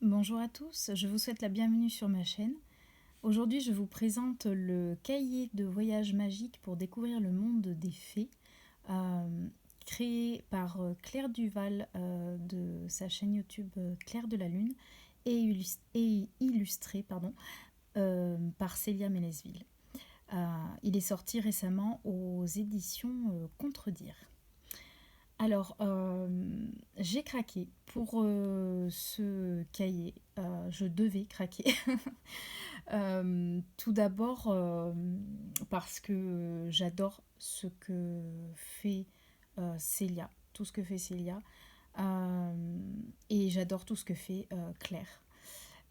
Bonjour à tous, je vous souhaite la bienvenue sur ma chaîne. Aujourd'hui, je vous présente le cahier de voyage magique pour découvrir le monde des fées, créé par Claire Duval de sa chaîne YouTube Claire de la Lune et illustré par Célia Mélesville. Il est sorti récemment aux éditions Contredire. Alors, j'ai craqué pour ce cahier. Je devais craquer. Tout d'abord parce que j'adore ce que fait Célia, tout ce que fait Célia, et j'adore tout ce que fait Claire.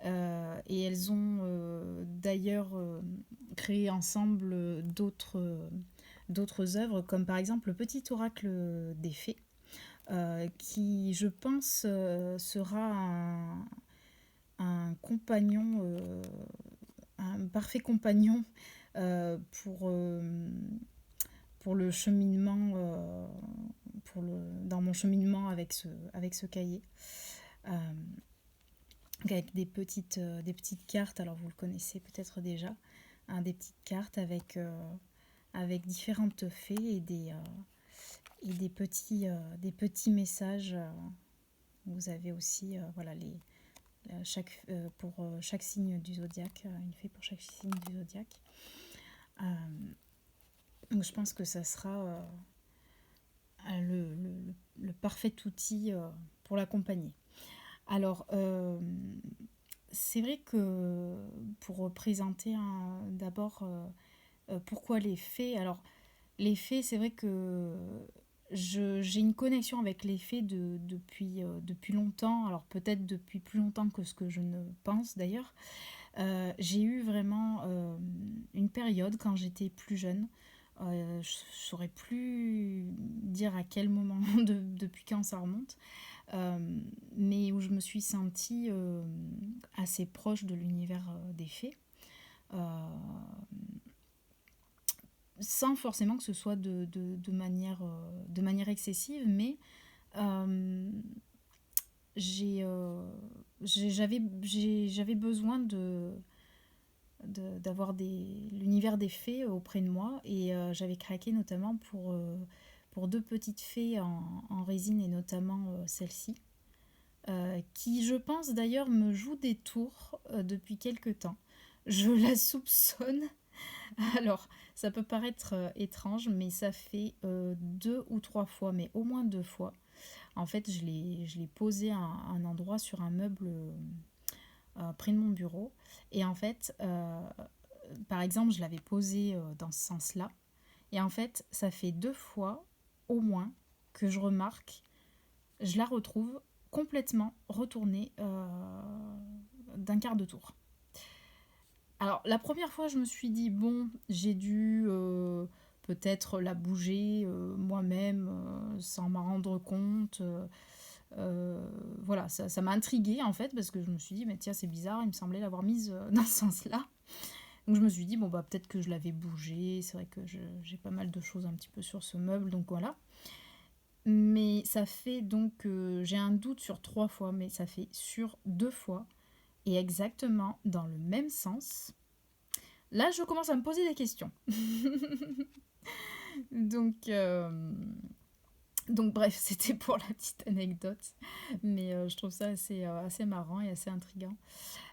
Et elles ont d'ailleurs créé ensemble d'autres œuvres, comme par exemple le Petit Oracle des Fées, qui, je pense, sera un compagnon, un parfait compagnon euh, pour, euh, pour le cheminement, dans mon cheminement avec ce cahier. Euh, avec des petites cartes, alors vous le connaissez peut-être déjà, hein, des petites cartes avec différentes fées et des petits messages. Vous avez aussi voilà, pour chaque signe du zodiaque, une fée pour chaque signe du zodiaque. Euh, donc je pense que ça sera le parfait outil pour l'accompagner. Alors, c'est vrai que pour présenter d'abord pourquoi les fées. Alors, les fées, c'est vrai que j'ai une connexion avec les fées depuis longtemps. Alors, peut-être depuis plus longtemps que ce que je ne pense d'ailleurs. J'ai eu vraiment une période quand j'étais plus jeune. Je ne saurais plus dire à quel moment, depuis quand ça remonte, euh, mais où je me suis sentie assez proche de l'univers des fées, euh, sans forcément que ce soit de manière excessive, mais euh, j'ai, euh, j'avais besoin d'avoir l'univers des fées auprès de moi, et j'avais craqué notamment pour deux petites fées en résine, et notamment celle-ci, qui, je pense d'ailleurs, me joue des tours depuis quelque temps. Je la soupçonne. Alors, ça peut paraître étrange, mais ça fait deux ou trois fois, mais au moins deux fois. En fait, je l'ai posée à un endroit sur un meuble près de mon bureau. Et en fait, par exemple, je l'avais posée dans ce sens-là. Et en fait, ça fait deux fois au moins que je remarque, je la retrouve complètement retournée d'un quart de tour. Alors, la première fois, je me suis dit, bon, j'ai dû peut-être la bouger moi-même sans m'en rendre compte. Voilà, ça m'a intriguée en fait, parce que je me suis dit, mais tiens, c'est bizarre, il me semblait l'avoir mise dans ce sens-là. Donc je me suis dit, bon, bah peut-être que je l'avais bougée. C'est vrai que j'ai pas mal de choses un petit peu sur ce meuble, donc voilà. Mais ça fait donc, j'ai un doute sur trois fois, mais ça fait sur deux fois, et exactement dans le même sens. Là, je commence à me poser des questions. donc, euh, donc, bref, c'était pour la petite anecdote. Mais je trouve ça assez marrant et assez intriguant.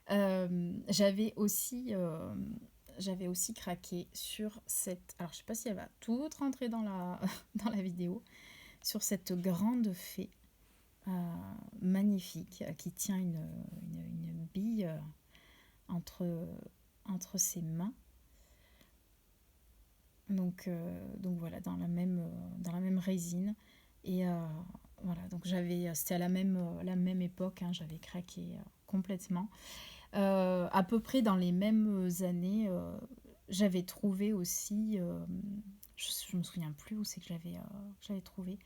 J'avais aussi craqué sur cette... Alors, je sais pas si elle va tout rentrer dans la vidéo. Sur cette grande fée euh, magnifique qui tient une bille entre, entre ses mains. Donc voilà, dans la même résine. Et voilà, donc c'était à la même époque, hein, j'avais craqué complètement. À peu près dans les mêmes années, j'avais trouvé aussi, je me souviens plus où c'est que j'avais trouvé,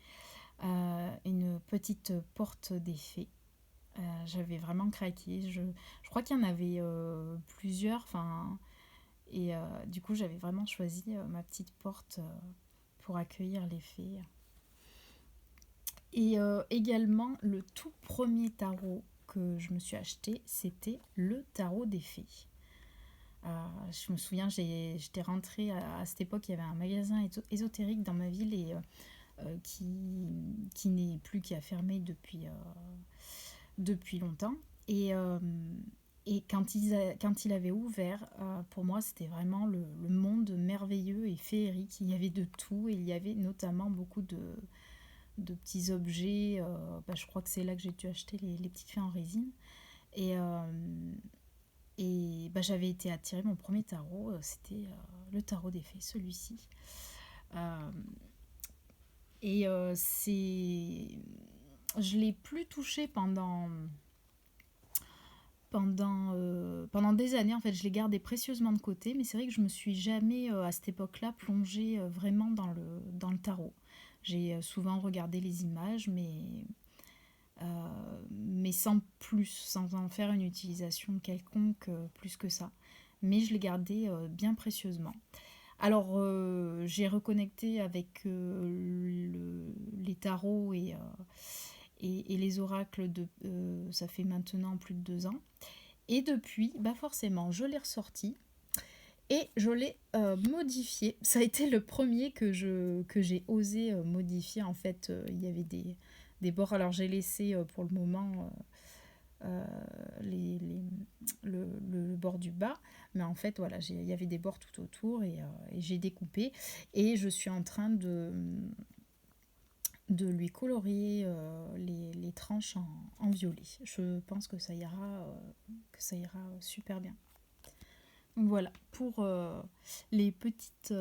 une petite porte des fées. J'avais vraiment craqué. Je crois qu'il y en avait plusieurs, enfin, et du coup j'avais vraiment choisi ma petite porte pour accueillir les fées. Et également le tout premier tarot que je me suis acheté, c'était le tarot des fées. Je me souviens, j'étais rentrée à cette époque, il y avait un magasin ésotérique dans ma ville et qui n'est plus, qui a fermé depuis longtemps. Et quand il avait ouvert, pour moi, c'était vraiment le monde merveilleux et féerique. Il y avait de tout et il y avait notamment beaucoup de petits objets. Je crois que c'est là que j'ai dû acheter les petites fées en résine. Et, j'avais été attirée, mon premier tarot, c'était le tarot des fées, celui-ci. Euh, je l'ai plus touché pendant des années. En fait, je l'ai gardé précieusement de côté, mais c'est vrai que je me suis jamais, à cette époque-là, plongée vraiment dans le tarot. J'ai souvent regardé les images, mais sans plus, sans en faire une utilisation quelconque plus que ça. Mais je l'ai gardé bien précieusement. Alors, j'ai reconnecté avec les tarots et les oracles, ça fait maintenant plus de 2 ans. Et depuis, forcément, je l'ai ressorti et je l'ai modifié. Ça a été le premier que j'ai osé modifier. En fait, il y avait des bords. Alors, j'ai laissé pour le moment le bord du bas. Mais en fait, voilà, il y avait des bords tout autour et j'ai découpé. Et je suis en train de lui colorier les tranches en violet. Je pense que ça ira super bien. Donc voilà, pour les petites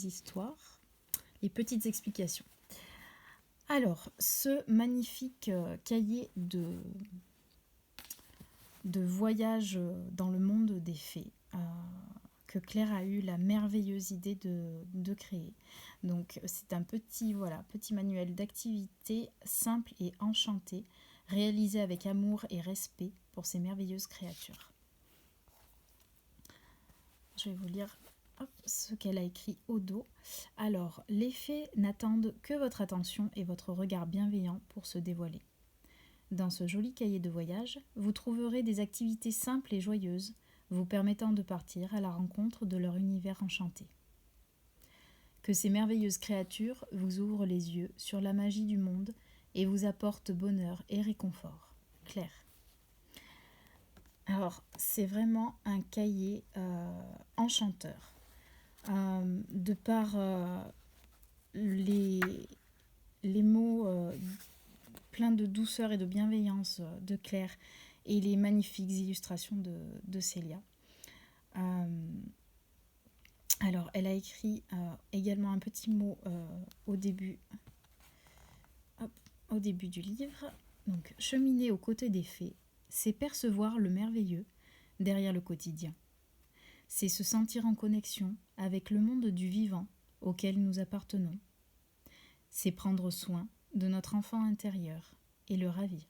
histoires, les petites explications. Alors, ce magnifique cahier de voyage dans le monde des fées que Claire a eu la merveilleuse idée de créer. Donc c'est un petit manuel d'activité simple et enchanté, réalisé avec amour et respect pour ces merveilleuses créatures. Je vais vous lire ce qu'elle a écrit au dos. Alors, les fées n'attendent que votre attention et votre regard bienveillant pour se dévoiler. Dans ce joli cahier de voyage, vous trouverez des activités simples et joyeuses, vous permettant de partir à la rencontre de leur univers enchanté. Que ces merveilleuses créatures vous ouvrent les yeux sur la magie du monde et vous apportent bonheur et réconfort. Claire. Alors, c'est vraiment un cahier enchanteur. De par les mots pleins de douceur et de bienveillance de Claire et les magnifiques illustrations de Célia. Alors, elle a écrit également un petit mot au début du livre. Donc, cheminer aux côtés des fées, c'est percevoir le merveilleux derrière le quotidien. C'est se sentir en connexion avec le monde du vivant auquel nous appartenons. C'est prendre soin de notre enfant intérieur et le ravir.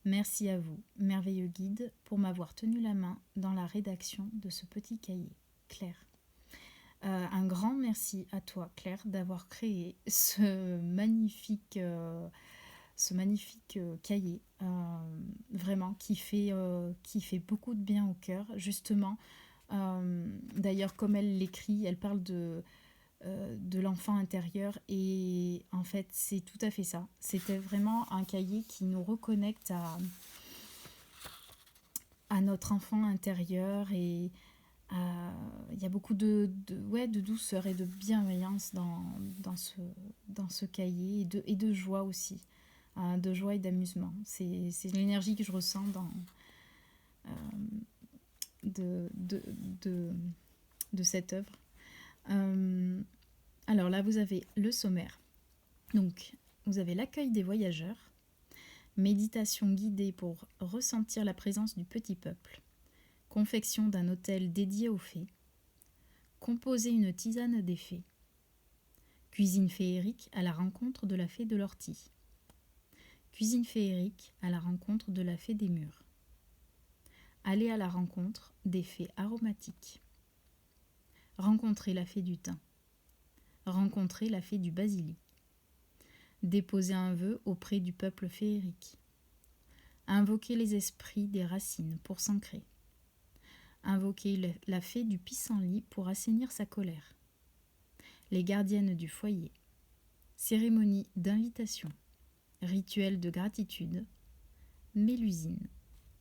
Merci à vous, merveilleux guide, pour m'avoir tenu la main dans la rédaction de ce petit cahier. Claire. Un grand merci à toi, Claire, d'avoir créé ce magnifique cahier, vraiment, qui fait beaucoup de bien au cœur, justement. D'ailleurs, comme elle l'écrit, elle parle de l'enfant intérieur et en fait c'est tout à fait ça. C'était vraiment un cahier qui nous reconnecte à notre enfant intérieur et il y a beaucoup de douceur et de bienveillance dans ce cahier et de joie aussi, de joie et d'amusement. C'est l'énergie que je ressens de cette œuvre. Alors là, vous avez le sommaire. Donc, vous avez l'accueil des voyageurs, méditation guidée pour ressentir la présence du petit peuple, confection d'un autel dédié aux fées, composer une tisane des fées, cuisine féerique à la rencontre de la fée de l'ortie, cuisine féerique à la rencontre de la fée des murs, aller à la rencontre des fées aromatiques, rencontrer la fée du thym, rencontrer la fée du basilic, déposer un vœu auprès du peuple féerique, Invoquer les esprits des racines pour s'ancrer. Invoquer la fée du pissenlit pour assainir sa colère. Les gardiennes du foyer. Cérémonie d'invitation. Rituel de gratitude. Mélusine.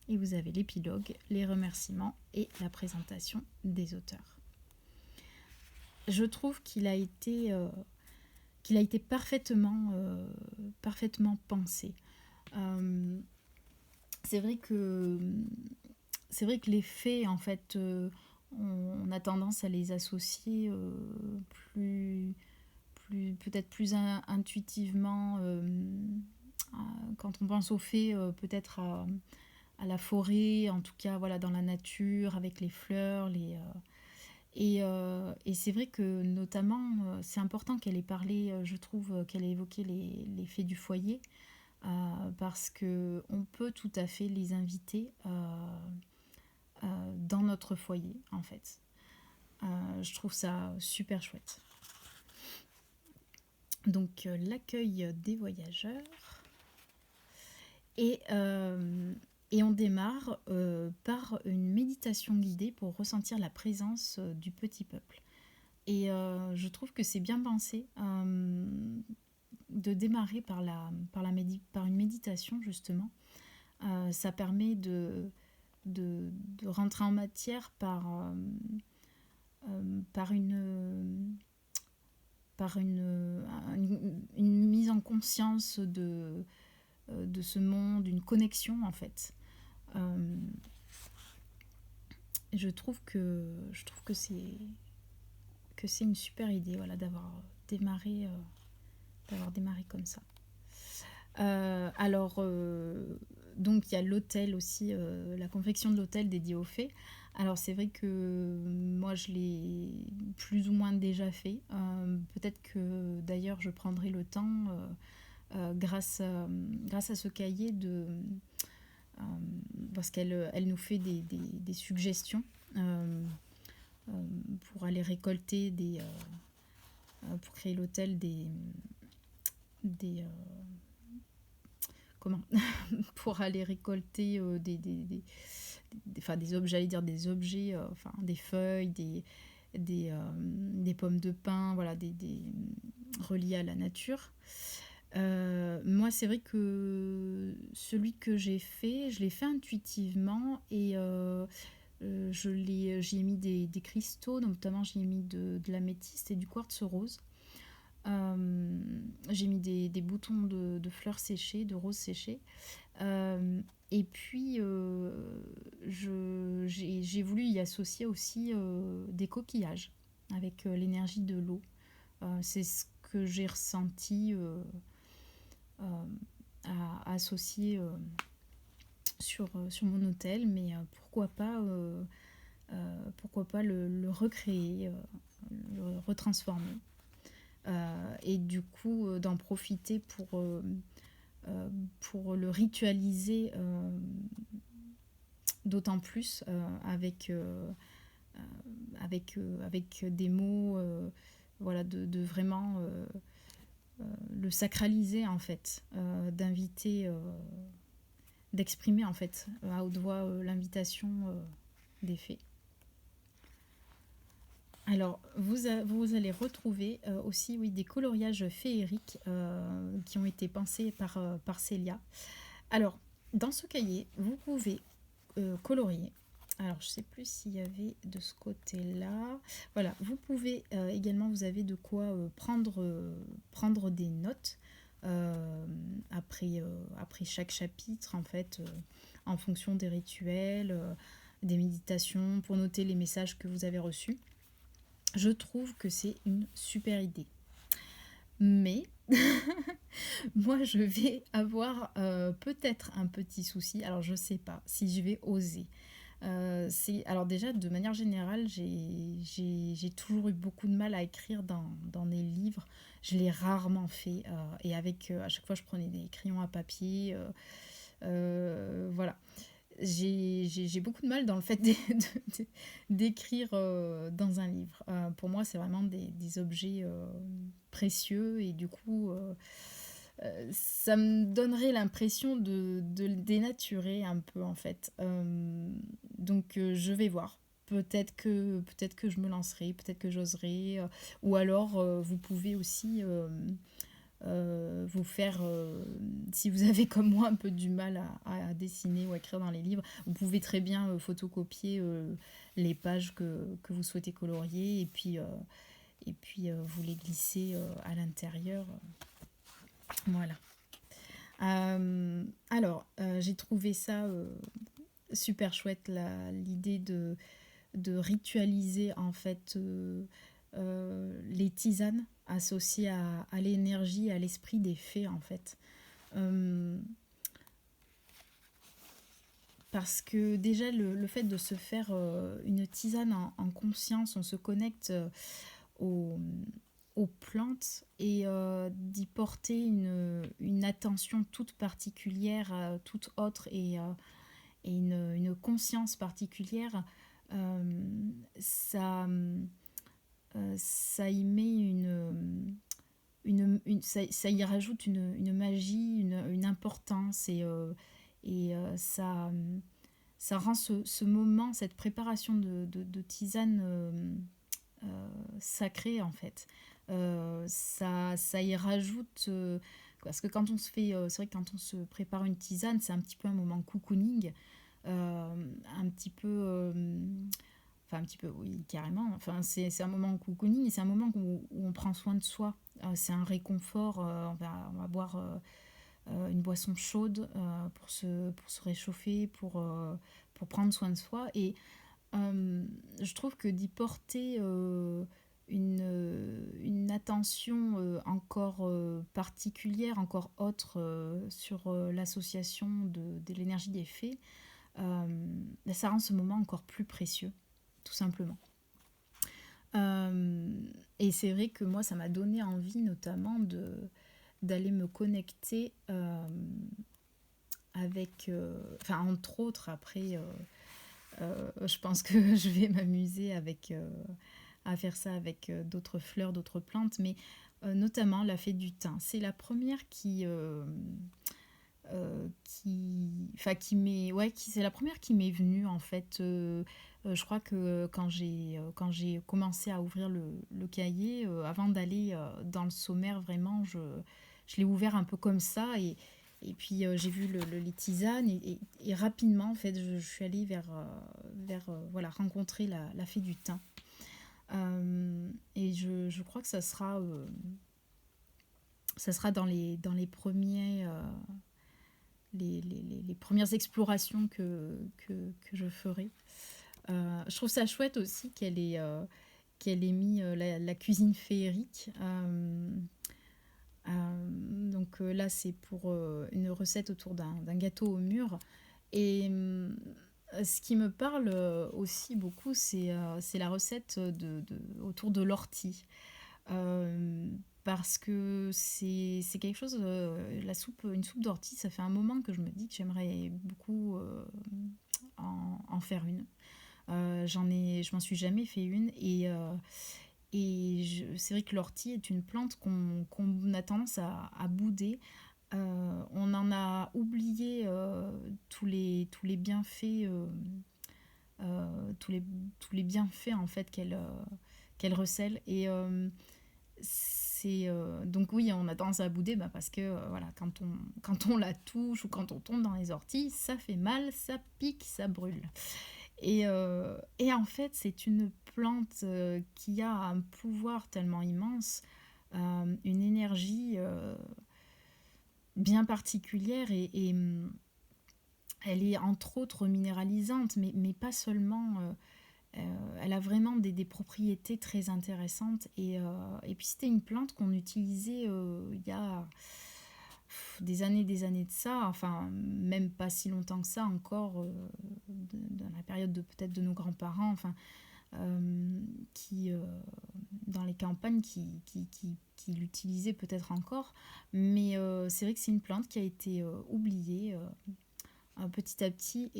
Et vous avez l'épilogue, les remerciements et la présentation des auteurs. Je trouve qu'il a été parfaitement pensé. C'est vrai que les faits, en fait, on a tendance à les associer peut-être plus intuitivement. Quand on pense aux faits, peut-être à la forêt, en tout cas voilà, dans la nature, avec les fleurs, et c'est vrai que notamment, c'est important qu'elle ait parlé, je trouve, qu'elle ait évoqué les faits du foyer, parce qu'on peut tout à fait les inviter dans notre foyer, en fait. Je trouve ça super chouette. Donc, l'accueil des voyageurs. Et on démarre par une méditation guidée pour ressentir la présence du petit peuple. Et je trouve que c'est bien pensé de démarrer par une méditation, justement. Ça permet de rentrer en matière par une mise en conscience de ce monde, une connexion, en fait. Je trouve que c'est une super idée, voilà, d'avoir démarré comme ça. Donc il y a l'hôtel aussi, la confection de l'hôtel dédié aux fées. Alors c'est vrai que moi je l'ai plus ou moins déjà fait. Peut-être que d'ailleurs je prendrai le temps, grâce à ce cahier, parce qu'elle nous fait des suggestions pour aller récolter pour créer l'hôtel pour aller récolter des objets, des feuilles, des pommes de pin, voilà, reliés à la nature. Moi, c'est vrai que celui que j'ai fait, je l'ai fait intuitivement, et j'y ai mis des cristaux, notamment j'y ai mis de l'améthyste et du quartz rose. J'ai mis des boutons de fleurs séchées, de roses séchées. Et puis, j'ai voulu y associer aussi des coquillages avec l'énergie de l'eau. C'est ce que j'ai ressenti à associer sur mon hôtel, mais pourquoi pas le recréer, le retransformer. Et du coup, d'en profiter pour le ritualiser d'autant plus avec des mots, voilà, de vraiment le sacraliser, en fait, d'inviter, d'exprimer, en fait, à haute voix, l'invitation des fées. Alors, vous allez retrouver aussi, oui, des coloriages féeriques qui ont été pensés par Célia. Alors, dans ce cahier, vous pouvez colorier. Alors, je ne sais plus s'il y avait de ce côté-là. Voilà, vous pouvez également, vous avez de quoi prendre des notes après chaque chapitre, en fait, en fonction des rituels, des méditations, pour noter les messages que vous avez reçus. Je trouve que c'est une super idée. Mais moi, je vais avoir peut-être un petit souci. Alors, je ne sais pas si je vais oser. Alors déjà, de manière générale, j'ai toujours eu beaucoup de mal à écrire dans des livres. Je l'ai rarement fait. Et à chaque fois, je prenais des crayons à papier. Voilà. J'ai beaucoup de mal dans le fait d'écrire dans un livre. Pour moi, c'est vraiment des objets précieux, et du coup, ça me donnerait l'impression de le dénaturer un peu en fait. Donc je vais voir. Peut-être que je me lancerai, peut-être que j'oserai. Ou alors vous pouvez aussi vous faire, si vous avez comme moi un peu du mal à dessiner ou à écrire dans les livres, vous pouvez très bien photocopier les pages que vous souhaitez colorier et puis vous les glisser à l'intérieur. Voilà. Alors, j'ai trouvé ça super chouette, l'idée de ritualiser en fait les tisanes associées à l'énergie, à l'esprit des fées en fait. Euh, Parce que déjà le fait de se faire une tisane en conscience, on se connecte aux, aux plantes et d'y porter une attention toute particulière, toute autre et une conscience particulière, euh, ça, ça y met ça y rajoute une magie, une importance et ça rend ce moment, cette préparation de tisane sacrée en fait. Ça y rajoute parce que quand on se fait, c'est vrai que quand on se prépare une tisane, c'est un petit peu un moment cocooning, un petit peu, enfin un petit peu, oui carrément. Enfin c'est un moment cocooning et c'est un moment où on prend soin de soi. C'est un réconfort. On va boire une boisson chaude pour se réchauffer, pour prendre soin de soi. Et je trouve que d'y porter une attention encore particulière, encore autre sur l'association de l'énergie des fées, ça rend ce moment encore plus précieux, tout simplement. Et c'est vrai que moi, ça m'a donné envie notamment d'aller me connecter avec, enfin entre autres après, je pense que je vais m'amuser à faire ça avec d'autres fleurs, d'autres plantes, mais notamment la fée du thym. C'est la première c'est la première qui m'est venue en fait. Je crois que quand j'ai commencé à ouvrir le cahier, avant d'aller dans le sommaire vraiment, je l'ai ouvert un peu comme ça et puis j'ai vu les tisanes et rapidement en fait je suis allée vers voilà, rencontrer la fée du thym. Et je crois que ça sera dans les premiers les premières explorations que je ferai. Je trouve ça chouette aussi qu'elle ait mis la cuisine féerique. Donc là, c'est pour une recette autour d'un gâteau au mûr. Et ce qui me parle aussi beaucoup, c'est la recette autour de l'ortie. Parce que c'est quelque chose, une soupe d'ortie, ça fait un moment que je me dis que j'aimerais beaucoup en faire une. Je m'en suis jamais fait une et c'est vrai que l'ortie est une plante qu'on a tendance à bouder. On en a oublié tous les bienfaits, tous les bienfaits en fait qu'elle recèle donc oui, on a tendance à bouder parce que voilà, quand on la touche ou quand on tombe dans les orties, ça fait mal, ça pique, ça brûle. Et en fait, c'est une plante qui a un pouvoir tellement immense, une énergie bien particulière et elle est entre autres minéralisante, mais pas seulement. Elle a vraiment des propriétés très intéressantes et puis c'était une plante qu'on utilisait il y a des années de ça, enfin même pas si longtemps que ça encore, dans la période peut-être de nos grands-parents, enfin qui dans les campagnes qui l'utilisaient peut-être encore, mais c'est vrai que c'est une plante qui a été oubliée petit à petit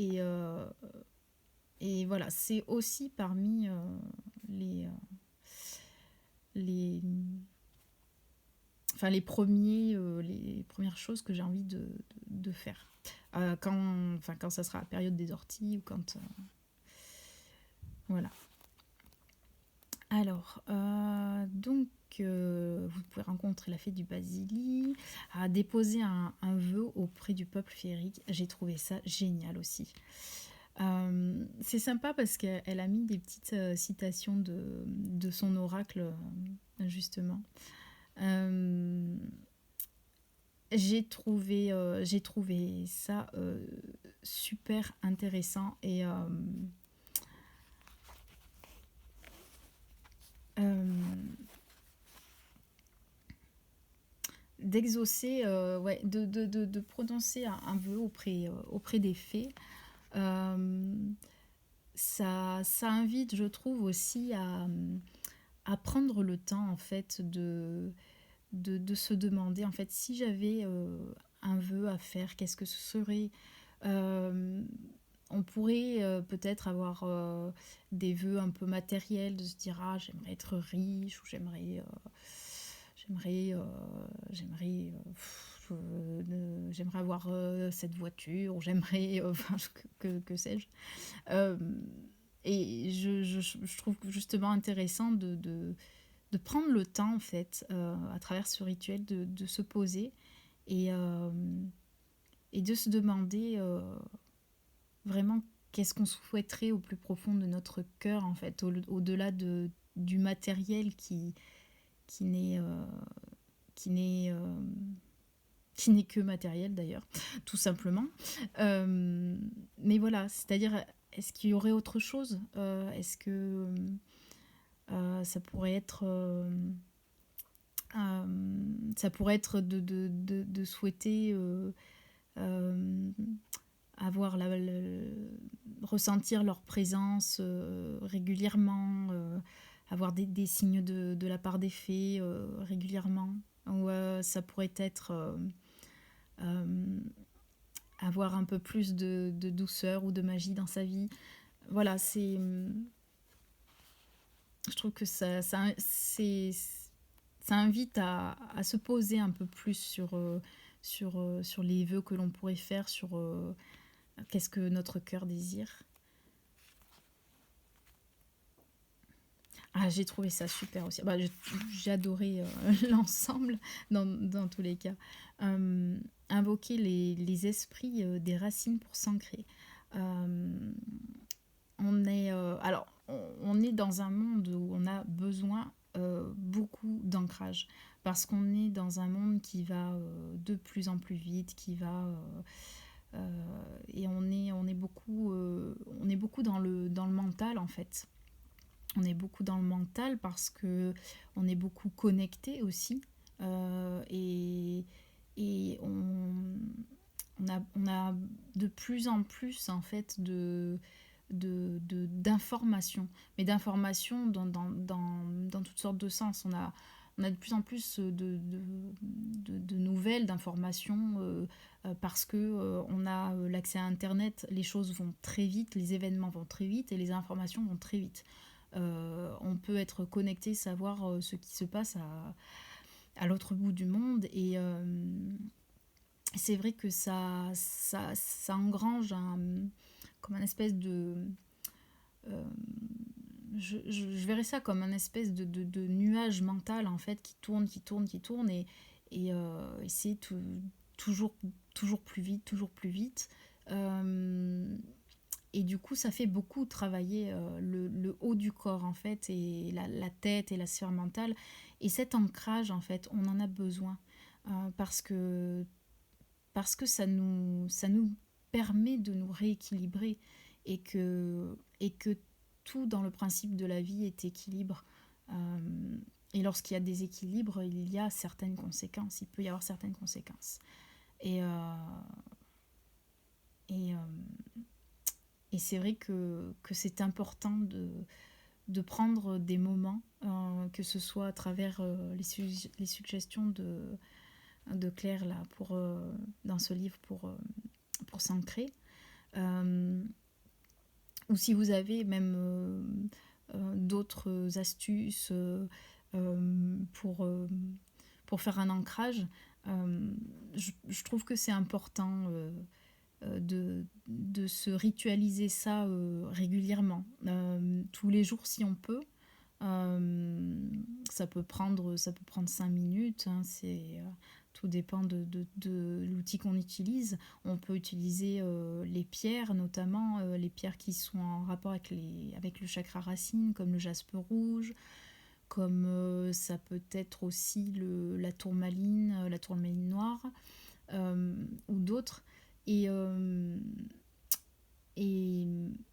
et voilà, c'est aussi parmi les, les enfin les premières choses que j'ai envie de faire. Quand ça sera la période des orties ou quand voilà. Alors, vous pouvez rencontrer la fée du Basili, à déposer un vœu auprès du peuple féerique. J'ai trouvé ça génial aussi. C'est sympa parce qu'elle a mis des petites citations de son oracle, justement. Euh, j'ai trouvé ça super intéressant et euh, d'exaucer, ouais, de prononcer un vœu auprès des fées. Euh, ça invite, je trouve, aussi à prendre le temps, en fait, de se demander, en fait, si j'avais un vœu à faire, qu'est-ce que ce serait. Euh, on pourrait peut-être avoir des vœux un peu matériels, de se dire ah j'aimerais être riche ou j'aimerais j'aimerais j'aimerais avoir cette voiture ou j'aimerais enfin que sais-je. Euh, et je trouve justement intéressant de prendre le temps en fait à travers ce rituel de se poser et, euh, et de se demander vraiment qu'est-ce qu'on souhaiterait au plus profond de notre cœur en fait au-delà du matériel qui n'est qui n'est qui n'est que matériel d'ailleurs tout simplement. Mais voilà, c'est-à-dire est-ce qu'il y aurait autre chose, est-ce que ça pourrait être ça pourrait être de souhaiter euh, avoir ressentir leur présence régulièrement, avoir des signes de la part des fées régulièrement. Ou ça pourrait être euh, avoir un peu plus de douceur ou de magie dans sa vie. Voilà, je trouve que ça invite à se poser un peu plus sur les vœux que l'on pourrait faire, sur qu'est-ce que notre cœur désire. Ah, j'ai trouvé ça super aussi. Bah, j'ai adoré l'ensemble dans tous les cas. Euh, Invoquer les esprits des racines pour s'ancrer. Euh, on est dans un monde où on a besoin beaucoup d'ancrage parce qu'on est dans un monde qui va de plus en plus vite, qui va et on est beaucoup dans le mental en fait. On est beaucoup dans le mental parce que on est beaucoup connecté aussi et on a de plus en plus en fait d'informations, mais d'informations dans toutes sortes de sens. On a de plus en plus de nouvelles, d'informations parce que on a l'accès à Internet, les choses vont très vite, les événements vont très vite et les informations vont très vite. On peut être connecté, savoir ce qui se passe à l'autre bout du monde et c'est vrai que ça engrange comme un espèce de euh, je verrais ça comme un espèce de nuage mental en fait qui tourne et c'est toujours, toujours plus vite. Et du coup, ça fait beaucoup travailler le haut du corps en fait et la tête et la sphère mentale. Et cet ancrage en fait, on en a besoin parce que ça nous permet de nous rééquilibrer et que tout dans le principe de la vie est équilibre. Et lorsqu'il y a des équilibres, il y a certaines conséquences. Il peut y avoir certaines conséquences. Et, euh, et, euh, et c'est vrai que c'est important de prendre des moments, que ce soit à travers les suggestions de Claire là, dans ce livre pour s'ancrer. Euh, ou si vous avez même d'autres astuces pour pour faire un ancrage, je trouve que c'est important de se ritualiser ça régulièrement, tous les jours si on peut. Ça peut prendre 5 minutes, hein, tout dépend de l'outil qu'on utilise. On peut utiliser les pierres, notamment les pierres qui sont en rapport avec le chakra racine, comme le jaspe rouge, comme ça peut être aussi la tourmaline noire, ou d'autres. Et, et,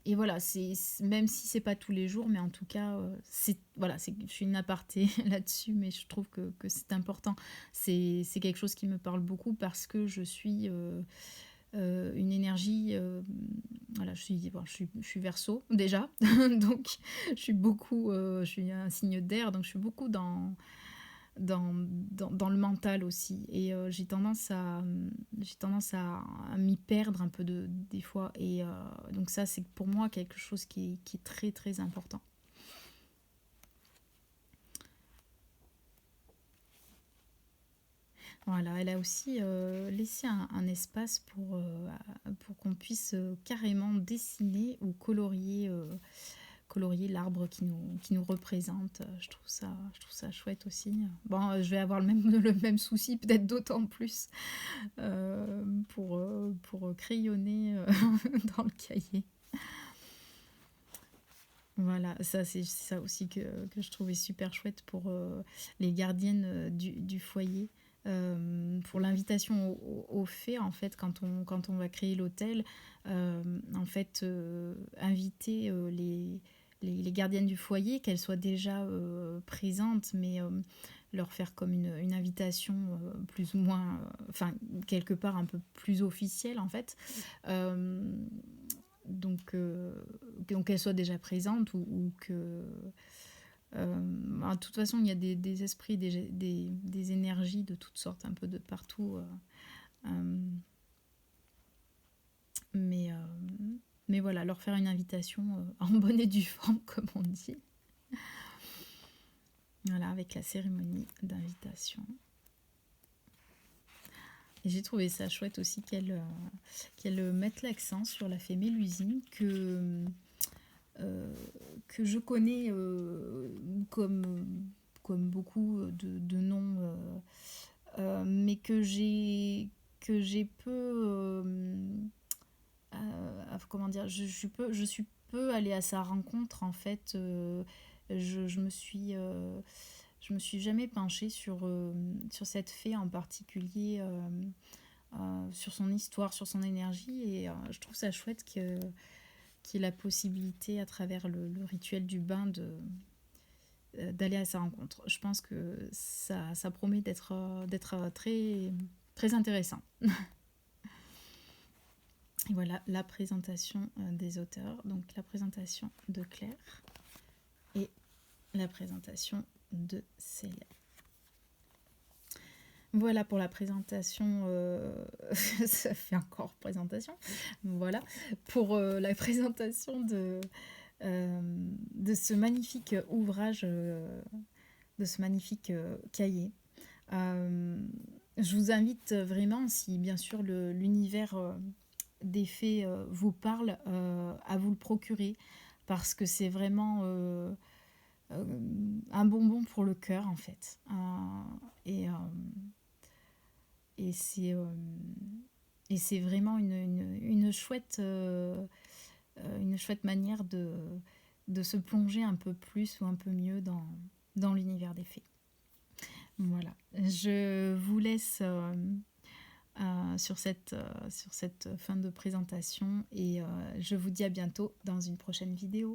et voilà, même si c'est pas tous les jours, mais en tout cas, voilà, je suis une aparté là-dessus, mais je trouve que c'est important. C'est quelque chose qui me parle beaucoup parce que je suis une énergie. Voilà, je suis Verseau déjà, donc je suis un signe d'air, donc je suis beaucoup dans le mental aussi. Et j'ai tendance à m'y perdre un peu des fois. Et donc ça, c'est pour moi quelque chose qui est très très important. Voilà, elle a aussi laissé un espace pour qu'on puisse carrément dessiner ou colorier l'arbre qui nous représente. Je trouve ça chouette aussi. Bon, je vais avoir le même souci, peut-être d'autant plus, pour crayonner dans le cahier. Voilà, ça c'est ça aussi que je trouvais super chouette pour les gardiennes du foyer. Pour l'invitation au fait, en fait, quand on va créer l'hôtel, en fait, inviter les gardiennes du foyer, qu'elles soient déjà présentes, mais leur faire comme une invitation plus ou moins, enfin, quelque part un peu plus officielle, en fait. Euh, donc qu'elle soit déjà présente ou que... de toute façon, il y a des esprits, des énergies de toutes sortes, un peu de partout. Mais, euh, mais voilà, leur faire une invitation en bonne et due forme, comme on dit. Voilà, avec la cérémonie d'invitation. Et j'ai trouvé ça chouette aussi qu'elle mette l'accent sur la fée Mélusine que je connais comme beaucoup de noms, mais que j'ai peu... comment dire, je suis peu allée à sa rencontre en fait. Je me suis jamais penchée sur cette fée en particulier, sur son histoire, sur son énergie, et je trouve ça chouette qu'il y ait la possibilité à travers le rituel du bain d'aller à sa rencontre. Je pense que ça promet d'être très, très intéressant. Et voilà la présentation des auteurs, donc la présentation de Claire et la présentation de Célia. Voilà pour la présentation, ça fait encore présentation, voilà, pour la présentation de ce magnifique ouvrage, de ce magnifique cahier. Je vous invite vraiment, si bien sûr l'univers des fées vous parle, à vous le procurer, parce que c'est vraiment un bonbon pour le cœur en fait. Et c'est vraiment une chouette manière de se plonger un peu plus ou un peu mieux dans l'univers des fées. Voilà, je vous laisse sur cette fin de présentation, et je vous dis à bientôt dans une prochaine vidéo.